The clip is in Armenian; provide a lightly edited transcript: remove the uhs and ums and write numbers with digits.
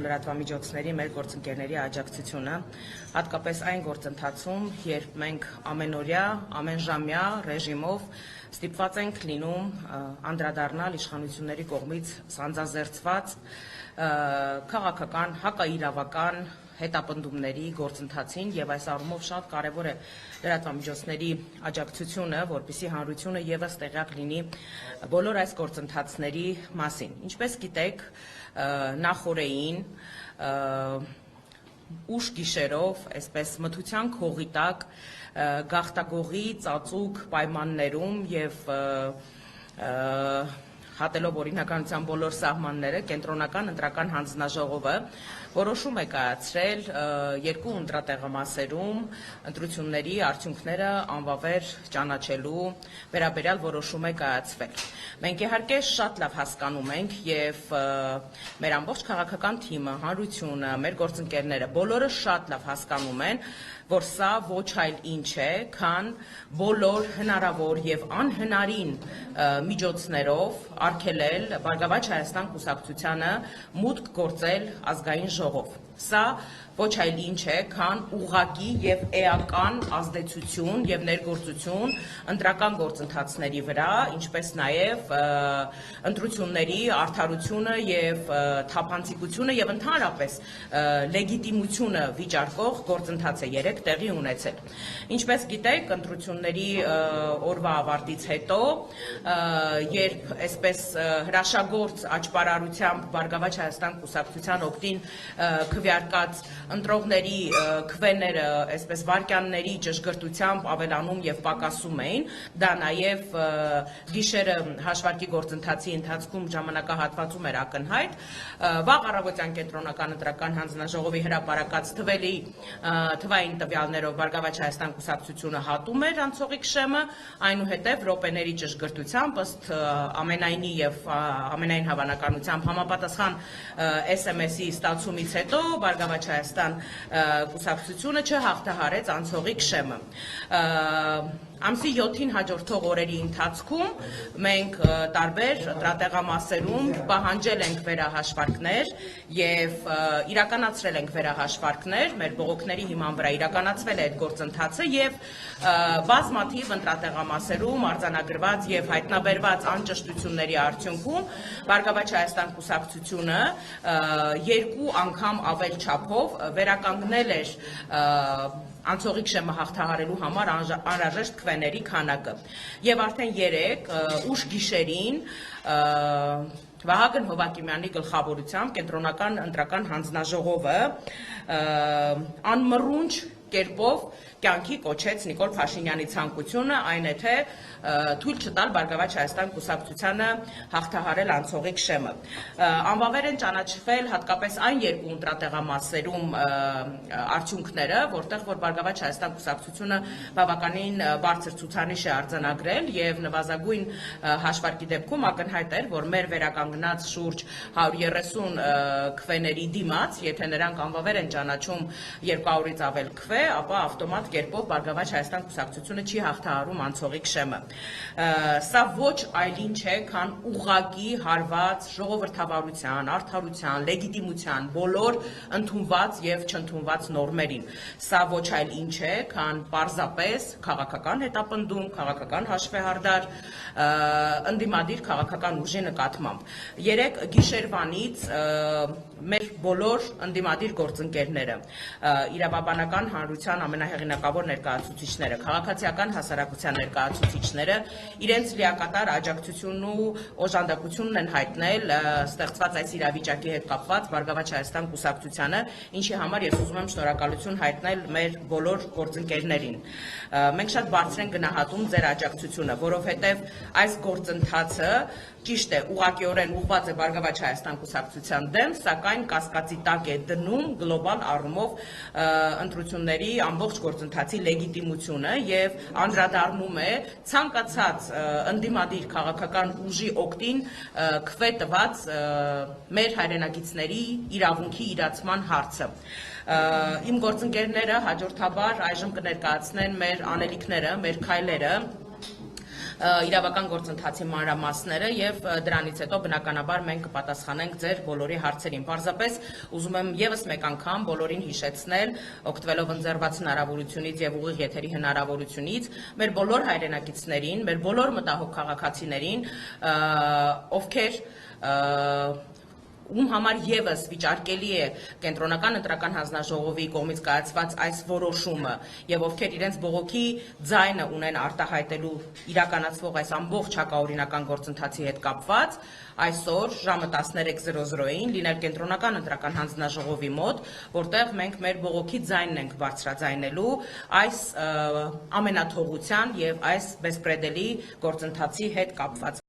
լրատվամիջոցների մեր գործընկերների աջակցությունը, հատկապես այն գործընթացում, երբ մենք ամենօրյա, ամենժամյա ռեժիմով ստիպված ենք լինում անդրադառնալ իշխանությունների կողմից սանձազերծված քաղաքական, հակաիրավական հետապնդումների գործընթացին եւ այս առումով շատ կարեւոր է լրատվամիջոցների աջակցությունը, որպեսզի հանրությունը եւս տեղյակ լինի բոլոր այս գործընթացների մասին։ Ինչպես գիտեք, նախօրեին ուշ գիշերով, այսպես մթության քողի տակ, գաղտագողի ծածուկ պայմաններում եւ հատելով օրինականության բոլոր սահմանները, կենտրոնական ընտրական հանձնաժողովը որոշում է կայացրել երկու ընտրատեղամասերում ընտրությունների արդյունքները անվավեր ճանաչելու վերաբերյալ որոշում է կայացվել։ Մենք իհարկե շատ լավ հասկանում ենք եւ մեր ամբողջ քաղաքական թիմը, հանրությունը, մեր գործընկերները բոլորը շատ լավ հասկանում են, որ սա ոչ այլ ինչ է, քան բոլոր հնարավոր եւ անհնարին միջոցներով արգելել Բարգավաճ Հայաստան կուսակցությանը մուտք գործել ազգային ժողով։ Սա ոչ այլ ինչ է, քան ուղղակի եւ էական ազդեցություն եւ ներգործություն ընտրական գործընթացների վրա, ինչպես նաեւ ընտրությունների արդարությունը եւ թափանցիկությունը եւ ընդհանրապես լեգիտիմությունը վիճարկող գործընթաց է երեք տեղի ունեցել։ Ինչպես գիտեք, ընտրությունների օրվա ավարտից հետո, երբ այսպես հրաշագործ աճպարարությամբ Բարգավաճ Հայաստան կուսակցության օգտին քվեարկած ընտրողների քվեները, այսպես վարքյանների ճշգրտությամբ ավելանում եւ պակասում էին, դա նաեւ գիշերը հաշվարկի գործընթացի ընթացքում ժամանակահատվածում էր ակնհայտ, վաղ առավոտյան կենտրոնական ընտրական հանձնաժողովի հրապարակած թվային տվյալներով Բարգավաճ Հայաստան կուսակցությունը հատում էր անցողիկ շեմը, այնուհետև րոպեների ճշգրտությամբ ըստ ամենայնի եւ ամենայն հավանականությամբ համապատասխան SMS-ի ստացումից հետո Բարգավաճ Հայաստան կուսակցությունը չհաղթահարեց անցողիկ շեմը։ Ամսի 7-ին հաջորդող օրերի ընթացքում մենք տարբեր ընտրատեղամասերում պահանջել ենք վերահաշվարկներ եւ իրականացրել ենք վերահաշվարկներ, մեր բողոքների հիման վրա իրականացվել է այդ գործընթացը եւ բազմաթիվ ընտրատեղամասերում արձանագրված եւ հայտնաբերված անճշտությունների արդյունքում Բարգավաճ Հայաստան կուսակցությունը երկու անգամ ավել չափով վերականգնել էր անցողիկ շեմը հաղթահարելու համար անհրաժեշտ քվեների քանակը։ Եվ արդեն երեկ ուշ գիշերին Վահագն Հովակիմյանի գլխավորությամբ կենտրոնական ընտրական հանձնաժողովը անմռունչ կերպով կյանքի կոչեց Նիկոլ Փաշինյանի ցանկությունը, այն է թե թույլ չտալ Բարգավաճ Հայաստան կուսակցությանը հաղթահարել անցողիկ շեմը։ Անվավեր են ճանաչվել հատկապես այն երկու ընտրատեղամասերում արդյունքները, որտեղ որ Բարգավաճ Հայաստան կուսակցությունը բավականին բարձր ցուցանիշ է արձանագրել եւ նվազագույն հաշվարկի դեպքում ակնհայտ էր, որ մեր վերականգնած շուրջ 130 քվեների դիմաց, եթե նրանք անվավեր են ճանաչում 200-ից ավել քվե, ապա ավտոմատ կերպով Բարգավաճ Հայաստան կուսակցությունը չի հաղթահարում անցողիկ շեմը։ Սա ոչ այլ ինչ է, քան ուղղակի հարված ժողովրդավարության, արդարության, լեգիտիմության բոլոր ընդունված եւ չընդունված նորմերին։ Սա ոչ այլ ինչ է, քան պարզապես քաղաքական հետապնդում, քաղաքական հաշվեհարդար, ընդդիմադիր քաղաքական ուժի նկատմամբ։ Երեք գիշերվանից մեր բոլոր ընդդիմադիր գործընկերները, իրավաբանական հանրության ամենահեղինակավոր ներկայացուցիչները, քաղաքացիական հասարակության ներկայացուցիչները իրենց լիակատար աջակցությունն ու օժանդակությունն են հայտնել ստեղծված այս իրավիճակի հետ կապված Բարգավաճ Հայաստան կուսակցությանը, ինչի համար ես ուզում եմ շնորհակալություն հայտնել մեր բոլոր գործընկերներին։ Մենք շատ բարձր ենք գնահատում ձեր աջակցությունը, որովհետև այս գործընթացը ճիշտ է, ուղղակիորեն ուղղված է Բարգավաճ Հայաստան կուսակցության դեմ, սակայն կասկածի տակ է դնում գլոբալ առումով ընտրությունների ամբողջ գործընթացի լեգիտիմությունը եւ անդրադառնում է ցանկացած ընդդիմադիր քաղաքական ուժի օգտին քվե տված մեր հայրենակիցների իրավունքի իրացման հարցը։ Իմ գործընկերները հաջորդաբար այժմ կներկայացնեն մեր անելիքները, մեր քայլերը իրավական գործընթացի մանրամասները եւ դրանից հետո բնականաբար մենք կպատասխանենք ձեր բոլորի հարցերին։ Պարզապես ուզում եմ եւս մեկ անգամ բոլորին հիշեցնել, օգտվելով ընձեռված հնարավորությունից եւ ուղիղ եթերի հնարավորությունից, մեր բոլոր հայրենակիցներին, մեր բոլոր մտահոգ քաղաքացիներին, ովքեր ում համար եւս վիճարկելի է կենտրոնական ընտրական հանձնաժողովի կողմից կայացված այս որոշումը եւ ովքեր իրենց բողոքի ձայնը ունեն արտահայտելու իրականացվող այս ամբողջ հակաօրինական գործընթացի հետ կապված, այսօր ժամը 13:00-ին լինել կենտրոնական ընտրական հանձնաժողովի մոտ, որտեղ մենք մեր բողոքի ձայնն ենք բարձրաձայնելու այս ամենաթողության եւ այս բեսպրեդելի գործընթացի հետ կապված։